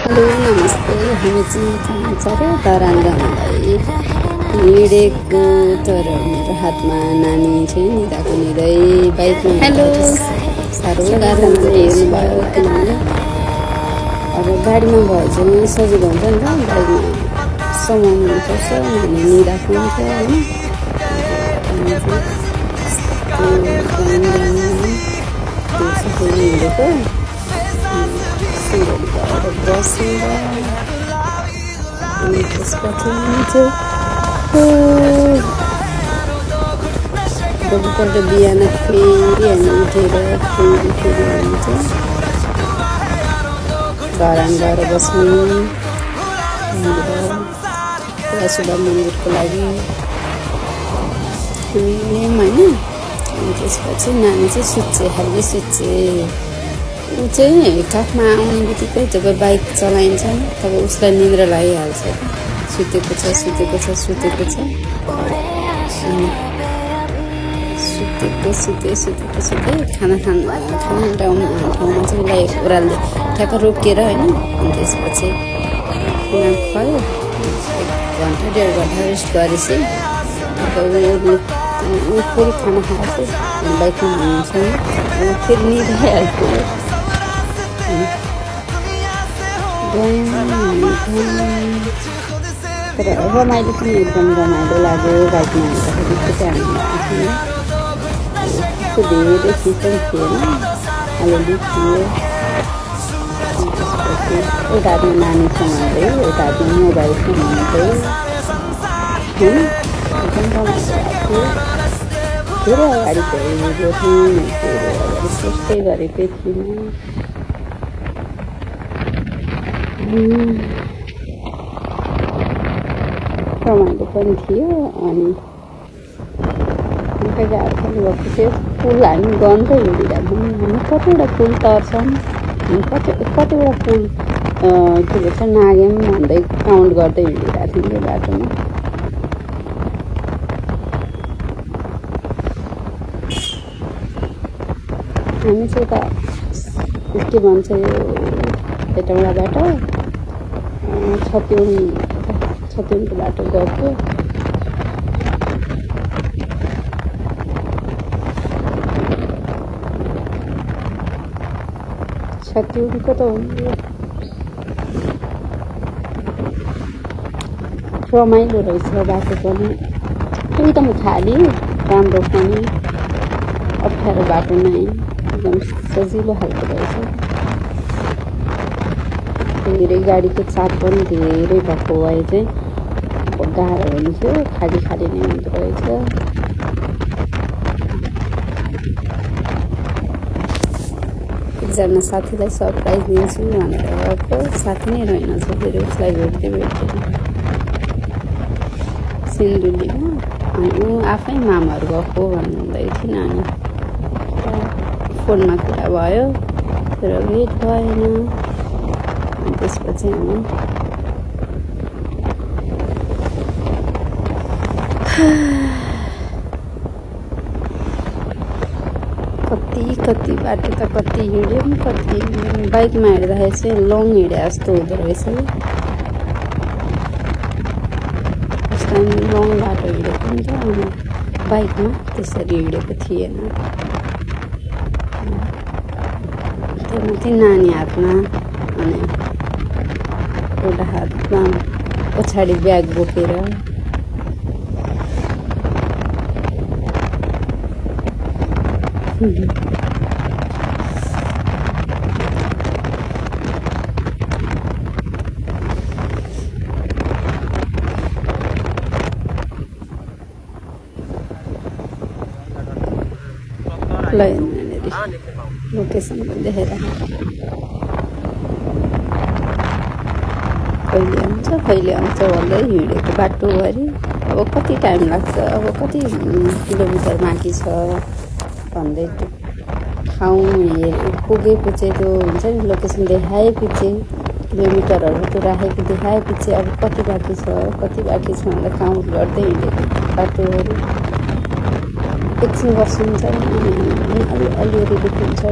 Hello नमस्ते। हामी चाहिँ समाचार धरान जाँदै हिँडेको तर मेरो हातमा नानी चाहिँ निदाएको निदै बाइकमा हेलो साह्रो गाह्रो हेर्नुभयो किनभने अब गाडीमा भयो चाहिँ सजिलो हुन्छ नि त बाइकमा समाउनुपर्छ नानी निदाएको हुन्छ होइन त्यो हिँडेको सिलगढी गएर बसेर अनि त्यसपछि चाहिँ भोलिपल्ट बिहान फेरि हामी उठेर फेरि हामी चाहिँ धरान गएर बस्ने शुभ मन्दिरको लागि हिँड्यौँ होइन। अनि त्यसपछि नानी चाहिँ सुत्छे खालि सुत्छे। ऊ चाहिँ काखमा आउने बित्तिकै जब बाइक चलाइन्छ तब उसलाई निद्रा लागिहाल्छ। सुतेको छ सुतेको छ सुतेको छ सुतेको सुते खाना ठाउँमा चाहिँ उसलाई ओह्राल्दै ठ्याक्क रोकेर होइन। अनि त्यसपछि खाना खुवायो 1 घन्टा 1.5 घन्टा रेस्ट गरेपछि ऊ फेरि खाना खाएको बाइकमा हुनुहुन्छ फेरि निदाइहाल्थ्यो। तर रमाइलो पनि एकदम रमाइलो लाग्यो बाइकमा हिँड्दाखेरि। त्यो धेरै चिज पनि थिएन अलिअलि थियो। त्यसपछि एउटा हातमा नानी समाउँदै एउटा हातमा मोबाइल समाउँदै होइन एकदम रमाइलो लाग्थ्यो। धेरै अगाडि गएको थिएँ धेरै अगाडि सोच्दै गरेकै थिइनँ। रमाइलो पनि थियो। अनि निकै गाह्रो पनि भएको थियो। पुल हामी गन्दै हिँडिरहेको हामी कतिवटा पुल तर्छौँ हामी कतिवटा पुल के भन्छ नाग्यौँ भन्दै काउन्ट गर्दै हिँडिरहेको थियौँ त्यो बाटोमा। हामी चाहिँ यता के भन्छ यो हेटौँडाबाट छतिवनको बाटो गएको। छतिवनको त रमाइलो रहेछ बाटो पनि एकदम खाली राम्रो पनि अप्ठ्यारो बाटो नै एकदम सजिलो खालको रहेछ। धेरै गाडीको चाप पनि धेरै भएको भए चाहिँ गाह्रो हुन्थ्यो। खाली खाली नै हुँदो रहेछ। एकजना साथीलाई सरप्राइज दिन्छु भनेर गएको साथी नै रहेनछ फेरि उसलाई भेट्दै सिन्धुलीमा। अनि ऊ आफै मामाहरू गएको भन्नुहुँदै थिएन। अनि फोनमा कुरा भयो तर भेट भएन। अनि त्यसपछि हामी कति बाटो त कति हिँड्यौँ कति बाइकमा हिँड्दाखेरि चाहिँ लङ हिँडे जस्तो हुँदो रहेछ। फर्स्ट टाइम लङ बाटो हिँडेको नि त अनि बाइकमा त्यसरी हिँडेको थिएन। त्यो माथि नानी हातमा अनि एउटा हातमा पछाडि ब्याग बोकेर लोकेसन पनि देखेर कहिले आउँछ भन्दै हिँडेको बाटोभरि। अब कति टाइम लाग्छ अब कति किलोमिटर बाँकी छ भन्दै ठाउँ पुगेपछि त्यो हुन्छ नि लोकेसन देखाएपछि किलोमिटरहरू त्यो राखेको देखाएपछि अब कति बाँकी छ भनेर काउन्ट गर्दै हिँडेको बाटोहरू। एकछिन बसिन्छ अनि अलिअलि देखिन्छ।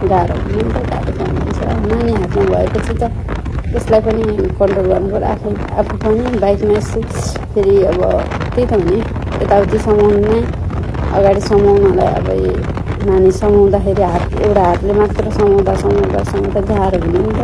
गाह्रो हुने नि त गाह्रो पर्नुहुन्छ। नानी हातमा भएपछि त त्यसलाई पनि कन्ट्रोल गर्नुपर्यो आफू पनि बाइकमा यस्तो फेरि अब त्यही त हुने यताउति समाउनु नै अगाडि समाउनलाई अब नानी समाउँदाखेरि एउटा हातले मात्र समाउँदा गाह्रो हुने नि त।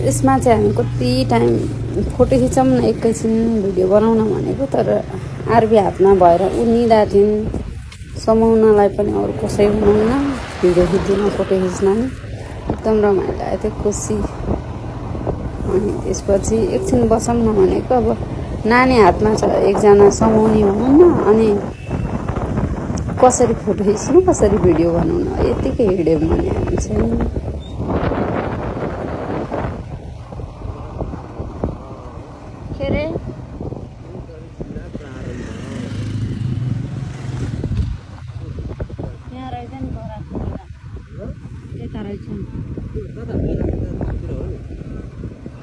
यसमा चाहिँ हामी कति टाइम फोटो खिचौँ न एकैछिन भिडियो बनाउन भनेको, तर आरबी हातमा भएर ऊ निदा थिइन् समाउनलाई पनि अरू कसै हुनुहुन्न भिडियो खिच्न फोटो खिच्न नि एकदम रमाइलो आयो थियो खुसी। अनि त्यसपछि एकछिन बसौँ न भनेको अब नानी हातमा छ एकजना समाउने हुनुहुन्न अनि कसरी फोटो खिच्नु कसरी भिडियो बनाउनु यतिकै हिँड्यौँ भने हामी चाहिँ।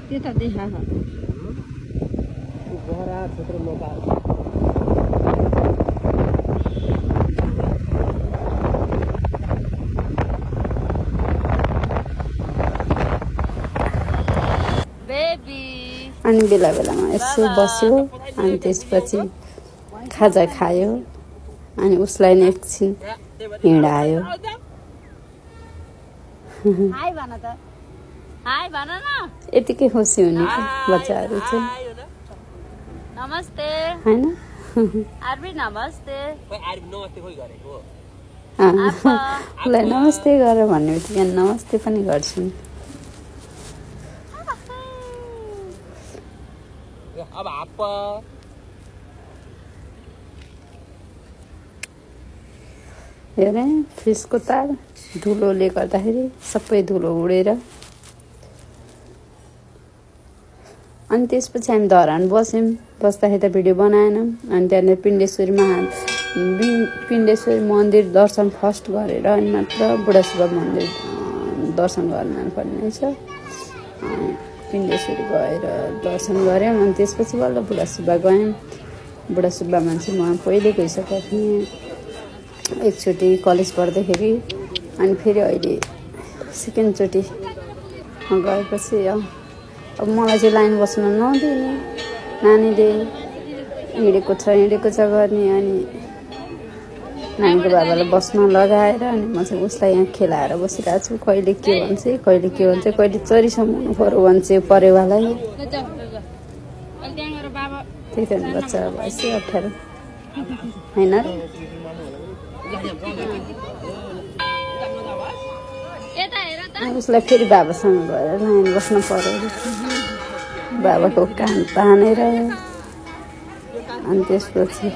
त्यता देखा अनि बेला बेलामा यसो बस्यो अनि त्यसपछि खाजा खायो अनि उसलाई नै एकछिन हिँडायो। यतिकै खुसी हुने बच्चाहरू चाहिँ नमस्ते होइन। आरबी नमस्ते उसलाई नमस्ते गर भन्ने बित्तिकै नमस्ते पनि गर्छौँ। हेरे फ्रिजको तार धुलोले गर्दाखेरि सबै धुलो उडेर अनि त्यसपछि हामी धरान बस्यौँ। बस्दाखेरि त भिडियो बनाएनौँ अनि त्यहाँनिर पिण्डेश्वरी मन्दिर दर्शन फर्स्ट गरेर अनि मात्र बुढासुब्बा मन्दिर दर्शन गर्न पर्ने छ। पिण्डेश्वरी गएर दर्शन गऱ्यौँ अनि त्यसपछि बल्ल बुढासुब्बा गयौँ। बुढासुब्बामा चाहिँ म पहिले गइसकेको थिएँ एकचोटि कलेज पढ्दाखेरि अनि फेरि अहिले सेकेन्डचोटि गएपछि अब मलाई चाहिँ लाइन बस्न नदिने नानीले हिँडेको छ गर्ने अनि नानीको बाबालाई बस्न लगाएर अनि म चाहिँ उसलाई यहाँ खेलाएर बसिरहेको छु। कहिले के भन्छ कहिले चरी समाउनु पर्यो भन्छ परेवालाई। त्यही त बच्चा भएपछि अप्ठ्यारो होइन र। उसलाई फेरि बाबासँग गएर लाइन बस्नु पर्यो बाबाको कान तानेर अनि त्यसपछि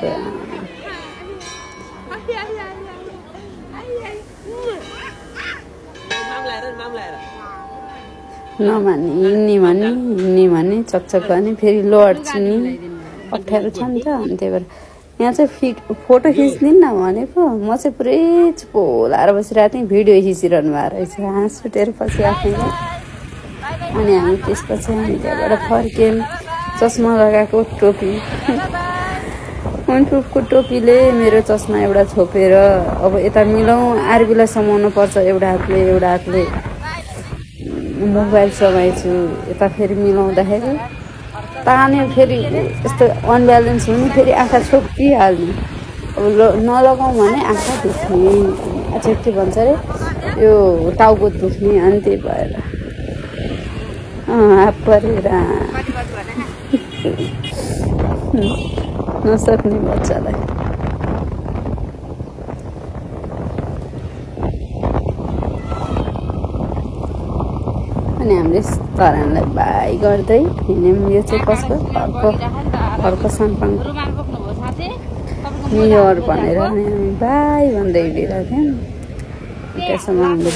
नमान्ने हिँड्ने भने चकचक गर्ने फेरि लड्छु नि अप्ठ्यारो छ नि त। अनि त्यही भएर यहाँ चाहिँ फोटो खिच्दिनँ न भनेको म चाहिँ पुरै चुप लाएर बसिरहेको थिएँ भिडियो खिचिरहनु भएको रहेछ हाँस उठेर पछि आफैले। अनि हामी त्यसपछि हामी त्यहाँबाट फर्क्यौँ। चस्मा लगाएको टोपी वनप्रुफको टोपीले मेरो चस्मा एउटा छोपेर अब यता मिलाउँ आरबीलाई समाउनु पर्छ एउटा हातले मोबाइल समाएछु यता फेरि मिलाउँदाखेरि तान्यो फेरि यस्तो अनब्यालेन्स हुने फेरि आँखा छोपिहाल्ने अब नलगाउँ भने आँखा दुख्ने अच्छा के भन्छ अरे यो टाउको दुख्ने अनि त्यही भएर परेर नसक्ने बच्चालाई। अनि हामीले तरानलाई बाई गर्दै हिँड्यौँ। यो चाहिँ कसको अर्को सन्पङ न्युयोर्क भनेर अनि हामी बाई भन्दै हिँडिरहेको थियौँ। त्यसमा हामीले